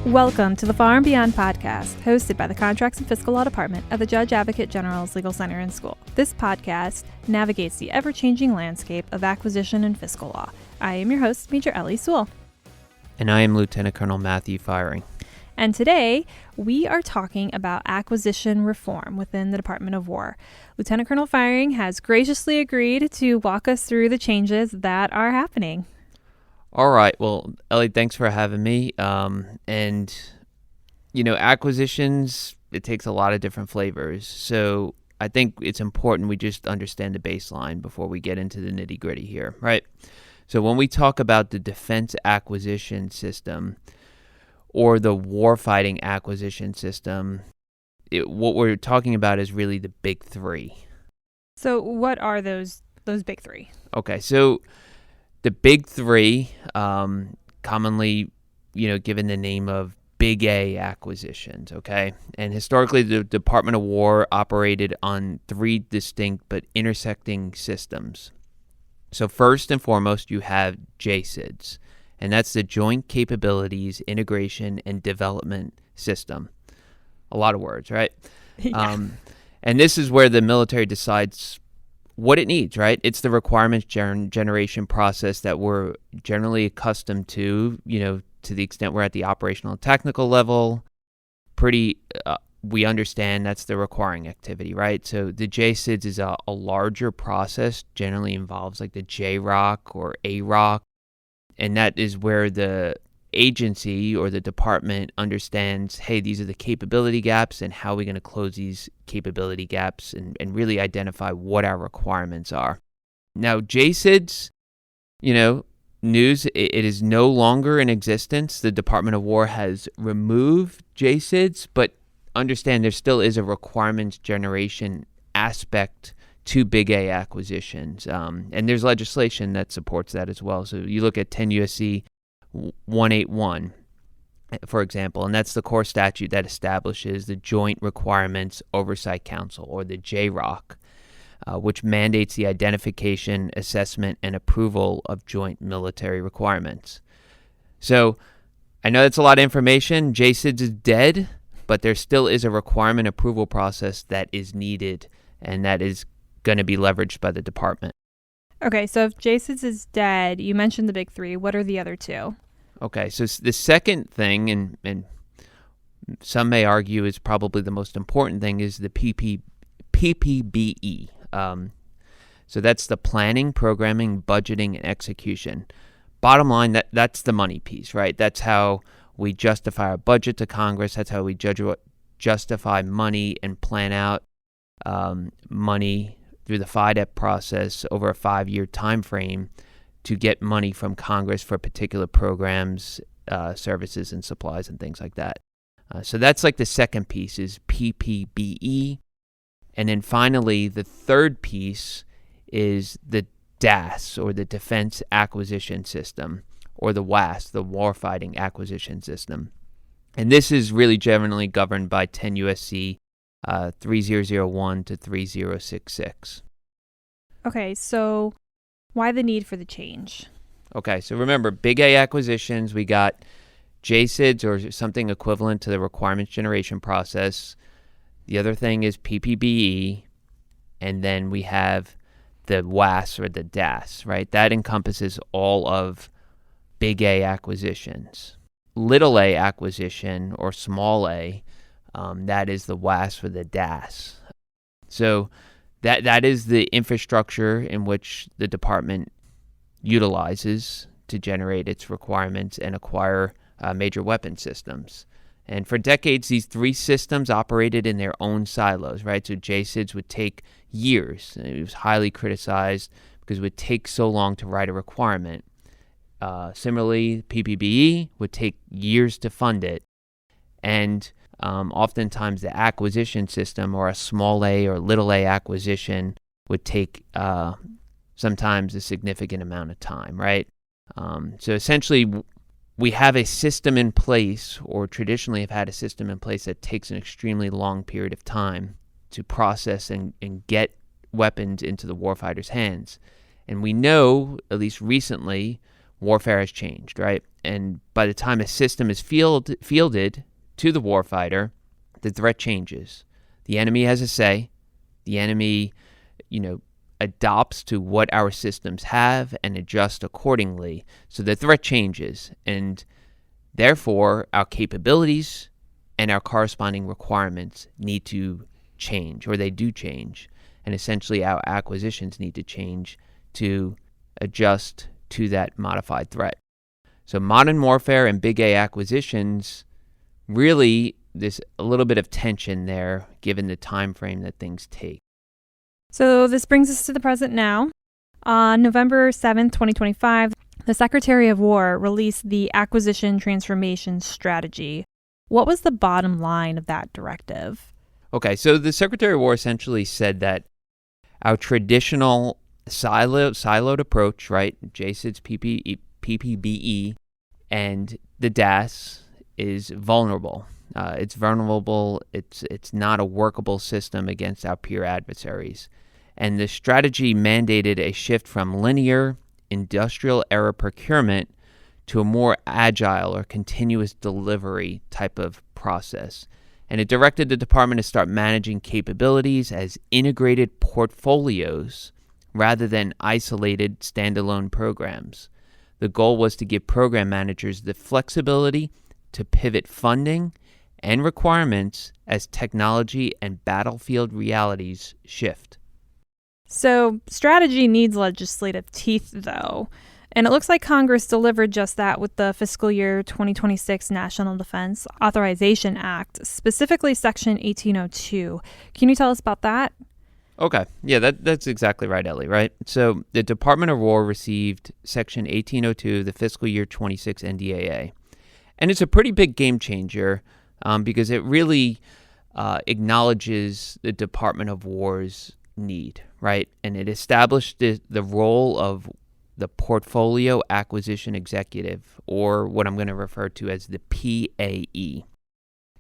Welcome to the Far and Beyond podcast, hosted by the Contracts and Fiscal Law Department of the Judge Advocate General's Legal Center and School. This podcast navigates the ever-changing landscape of acquisition and fiscal law. I am your host, Major Ellie Sewell. And I am Lieutenant Colonel Matthew Firing. And today, we are talking about acquisition reform within the Department of War. Lieutenant Colonel Firing has graciously agreed to walk us through the changes that are happening. All right. Well, Ellie, thanks for having me. Acquisitions, it takes a lot of different flavors. So I think it's important we just understand the baseline before we get into the nitty gritty here, right? So when we talk about the defense acquisition system or the warfighting acquisition system, what we're talking about is really the big three. So what are those big three? Okay, so the big three, commonly, given the name of Big A acquisitions, okay? And historically, the Department of War operated on three distinct but intersecting systems. So first and foremost, you have JCIDS, and that's the Joint Capabilities Integration and Development System. A lot of words, right? Yeah. And this is where the military decides what it needs, right? It's the requirements generation process that we're generally accustomed to, to the extent we're at the operational and technical level. We understand that's the requiring activity, right? So the JCIDS is a larger process, generally involves like the JROC or AROC, and that is where the agency or the department understands, hey, these are the capability gaps and how are we going to close these capability gaps and really identify what our requirements are. Now, JCIDS, news, it is no longer in existence. The Department of War has removed JCIDS, but understand there still is a requirements generation aspect to Big A acquisitions. And there's legislation that supports that as well. So you look at 10 U.S.C. 181, for example, and that's the core statute that establishes the Joint Requirements Oversight Council, or the JROC, which mandates the identification, assessment, and approval of joint military requirements. So I know that's a lot of information. JCIDS is dead, but there still is a requirement approval process that is needed, and that is going to be leveraged by the department. Okay, so if JCIDS is dead, you mentioned the big three. What are the other two? Okay, so the second thing, and some may argue is probably the most important thing, is the PPBE. So that's the planning, programming, budgeting, and execution. Bottom line, that's the money piece, right? That's how we justify our budget to Congress. That's how we justify money and plan out money through the FYDP process over a 5-year time frame to get money from Congress for particular programs, services, and supplies and things like that. So that's like the second piece is PPBE. And then finally, the third piece is the DAS, or the Defense Acquisition System, or the WAS, the Warfighting Acquisition System. And this is really generally governed by 10 U.S.C. 3001 to 3066. Okay, so why the need for the change? Okay, so remember, Big A acquisitions, we got JCIDS, or something equivalent to the requirements generation process. The other thing is PPBE, and then we have the WAS, or the DAS, right? That encompasses all of Big A acquisitions. Little A acquisition, or small a, that is the WAS or the DAS. So that is the infrastructure in which the department utilizes to generate its requirements and acquire major weapon systems. And for decades, these three systems operated in their own silos, right? So JCIDS would take years. It was highly criticized because it would take so long to write a requirement. Similarly, PPBE would take years to fund it. And oftentimes the acquisition system, or a small a or little a acquisition, would take sometimes a significant amount of time, right? So essentially, we have a system in place, or traditionally have had a system in place, that takes an extremely long period of time to process and get weapons into the warfighter's hands. And we know, at least recently, warfare has changed, right? And by the time a system is fielded to the warfighter, the threat changes. The enemy has a say. The enemy, adopts to what our systems have and adjusts accordingly. So the threat changes, and therefore our capabilities and our corresponding requirements need to change, or they do change. And essentially our acquisitions need to change to adjust to that modified threat. So modern warfare and big A acquisitions, really there's a little bit of tension there given the time frame that things take. So this brings us to the present now. On November 7th, 2025, the Secretary of War released the Acquisition Transformation Strategy. What was the bottom line of that directive? Okay, so the Secretary of War essentially said that our traditional siloed approach, right, JCIDS, PPBE, and the DAS is vulnerable. It's vulnerable. It's not a workable system against our peer adversaries. And the strategy mandated a shift from linear industrial era procurement to a more agile or continuous delivery type of process. And it directed the department to start managing capabilities as integrated portfolios rather than isolated standalone programs. The goal was to give program managers the flexibility to pivot funding and requirements as technology and battlefield realities shift. So strategy needs legislative teeth, though. And it looks like Congress delivered just that with the fiscal year 2026 National Defense Authorization Act, specifically Section 1802. Can you tell us about that? Okay. Yeah, that's exactly right, Ellie, right? So the Department of War received Section 1802, the fiscal year 26 NDAA. And it's a pretty big game changer because it really acknowledges the Department of War's need, right? And it established the role of the Portfolio Acquisition Executive, or what I'm going to refer to as the PAE.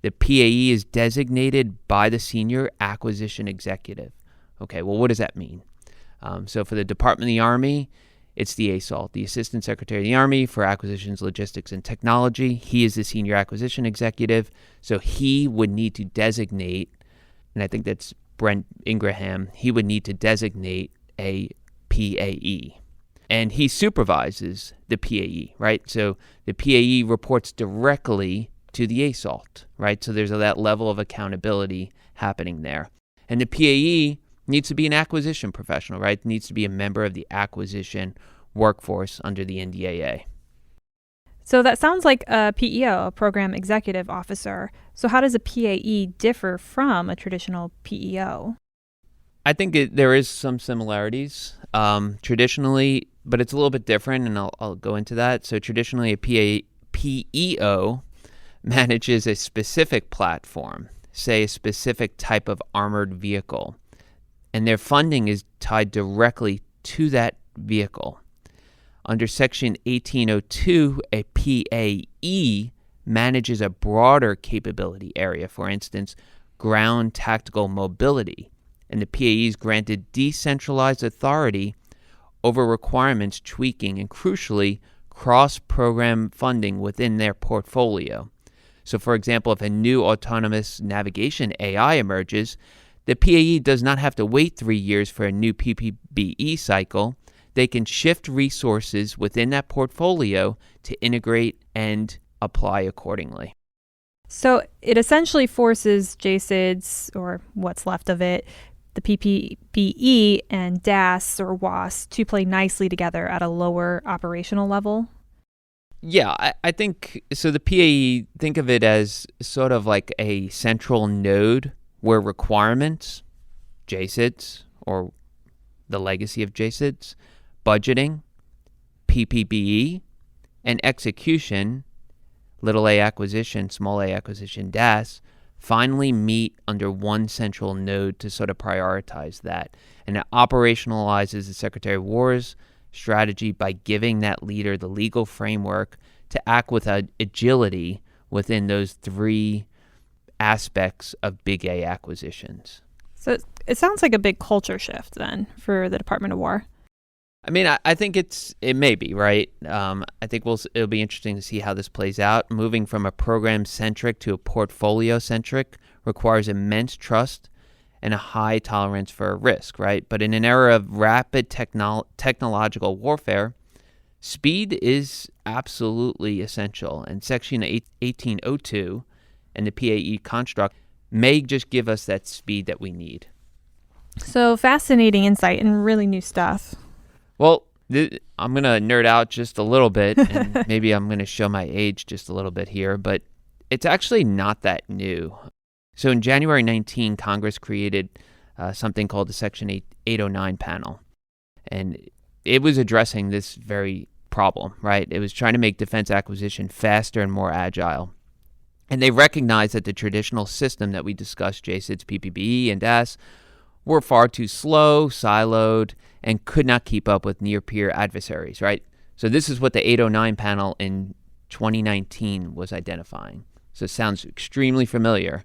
The PAE is designated by the Senior Acquisition Executive. Okay, well, what does that mean? So for the Department of the Army, it's the ASALT, the Assistant Secretary of the Army for Acquisitions, Logistics, and Technology. He is the Senior Acquisition Executive, so he would need to designate, and I think that's Brent Ingraham, he would need to designate a PAE. And he supervises the PAE, right? So the PAE reports directly to the ASALT, right? So there's that level of accountability happening there. And the PAE needs to be an acquisition professional, right? Needs to be a member of the acquisition workforce under the NDAA. So that sounds like a PEO, a Program Executive Officer. So how does a PAE differ from a traditional PEO? I think there is some similarities traditionally, but it's a little bit different, and I'll go into that. So traditionally, a PEO manages a specific platform, say a specific type of armored vehicle, and their funding is tied directly to that vehicle. Under Section 1802, a PAE manages a broader capability area, for instance, ground tactical mobility, and the PAE is granted decentralized authority over requirements, tweaking, and crucially, cross-program funding within their portfolio. So, for example, if a new autonomous navigation AI emerges, the PAE does not have to wait 3 years for a new PPBE cycle. They can shift resources within that portfolio to integrate and apply accordingly. So it essentially forces JCIDS, or what's left of it, the PPBE and DAS or WAS to play nicely together at a lower operational level? Yeah, I think so. The PAE, think of it as sort of like a central node where requirements, JCIDS, or the legacy of JCIDS, budgeting, PPBE, and execution, little a acquisition, small a acquisition, DAS, finally meet under one central node to sort of prioritize that. And it operationalizes the Secretary of War's strategy by giving that leader the legal framework to act with agility within those three aspects of big A acquisitions. So it sounds like a big culture shift then for the Department of War. I mean, I think it may be, right? I think it'll be interesting to see how this plays out. Moving from a program-centric to a portfolio-centric requires immense trust and a high tolerance for risk, right? But in an era of rapid technological warfare, speed is absolutely essential. And Section 1802 and the PAE construct may just give us that speed that we need. So fascinating insight and really new stuff. Well, I'm going to nerd out just a little bit, and maybe I'm going to show my age just a little bit here, but it's actually not that new. So in January 19, Congress created something called the Section 809 panel, and it was addressing this very problem, right? It was trying to make defense acquisition faster and more agile. And they recognized that the traditional system that we discussed, JCIDS, PPBE, and DAS, were far too slow, siloed, and could not keep up with near-peer adversaries, right? So this is what the 809 panel in 2019 was identifying. So it sounds extremely familiar.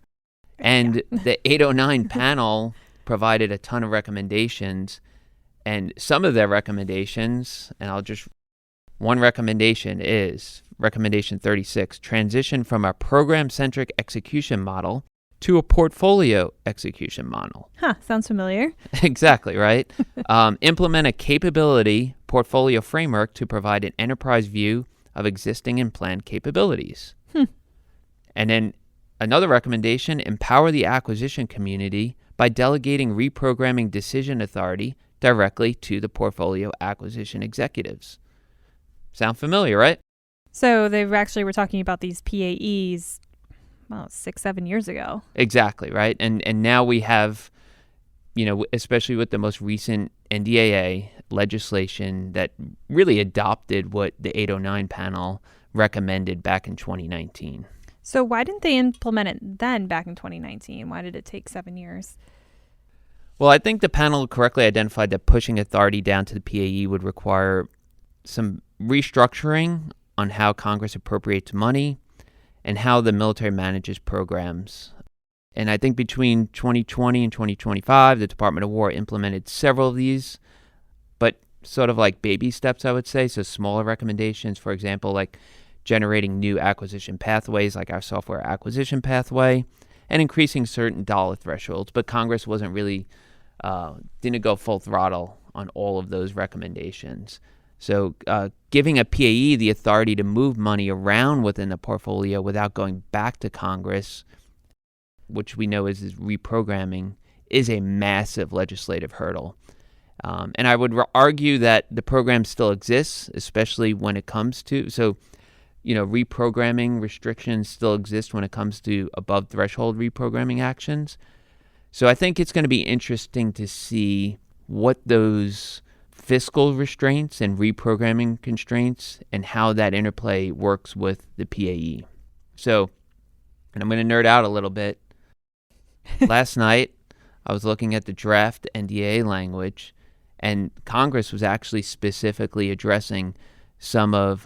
And the 809 panel provided a ton of recommendations, and some of their recommendations, and one recommendation is recommendation 36, transition from a program-centric execution model to a portfolio execution model. Sounds familiar. Exactly, right? Implement a capability portfolio framework to provide an enterprise view of existing and planned capabilities. And then another recommendation, empower the acquisition community by delegating reprogramming decision authority directly to the portfolio acquisition executives. Sound familiar, right? So they actually were talking about these PAEs 6-7 years ago. Exactly, right? And now we have, especially with the most recent NDAA legislation that really adopted what the 809 panel recommended back in 2019. So why didn't they implement it then back in 2019? Why did it take 7 years? Well, I think the panel correctly identified that pushing authority down to the PAE would require some restructuring on how Congress appropriates money and how the military manages programs. And I think between 2020 and 2025, the Department of War implemented several of these, but sort of like baby steps, I would say. So smaller recommendations, for example, like generating new acquisition pathways, like our software acquisition pathway, and increasing certain dollar thresholds. But Congress wasn't really, didn't go full throttle on all of those recommendations. So giving a PAE the authority to move money around within the portfolio without going back to Congress, which we know is reprogramming, is a massive legislative hurdle. And I would argue that the program still exists, especially when it comes to, reprogramming restrictions still exist when it comes to above threshold reprogramming actions. So I think it's going to be interesting to see what those fiscal restraints and reprogramming constraints and how that interplay works with the PAE. So, and I'm going to nerd out a little bit. Last night, I was looking at the draft NDAA language, and Congress was actually specifically addressing some of,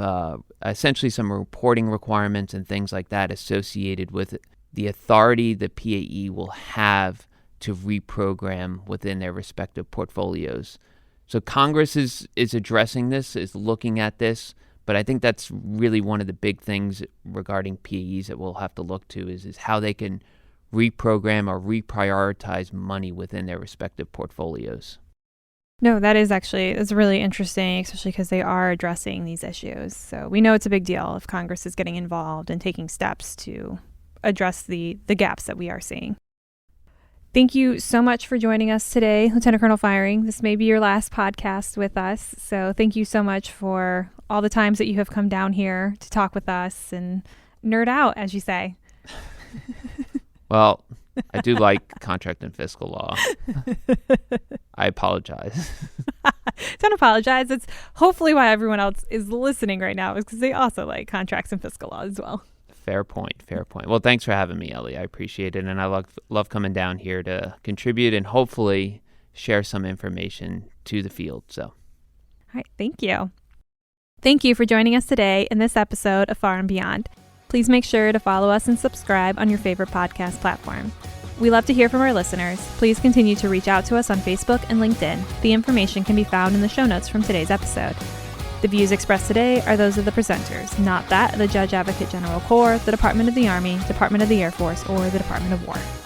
essentially some reporting requirements and things like that associated with the authority the PAE will have to reprogram within their respective portfolios. So Congress is addressing this, is looking at this, but I think that's really one of the big things regarding PAEs that we'll have to look to is how they can reprogram or reprioritize money within their respective portfolios. No, it's really interesting, especially because they are addressing these issues. So we know it's a big deal if Congress is getting involved and taking steps to address the gaps that we are seeing. Thank you so much for joining us today, Lieutenant Colonel Firing. This may be your last podcast with us, so thank you so much for all the times that you have come down here to talk with us and nerd out, as you say. Well, I do like contract and fiscal law. I apologize. Don't apologize. It's hopefully why everyone else is listening right now is because they also like contracts and fiscal law as well. Fair point. Well, thanks for having me, Ellie. I appreciate it, and I love coming down here to contribute and hopefully share some information to the field. So, all right, thank you. Thank you for joining us today in this episode of Far and Beyond. Please make sure to follow us and subscribe on your favorite podcast platform. We love to hear from our listeners. Please continue to reach out to us on Facebook and LinkedIn. The information can be found in the show notes from today's episode. The views expressed today are those of the presenters, not that of the Judge Advocate General Corps, the Department of the Army, Department of the Air Force, or the Department of War.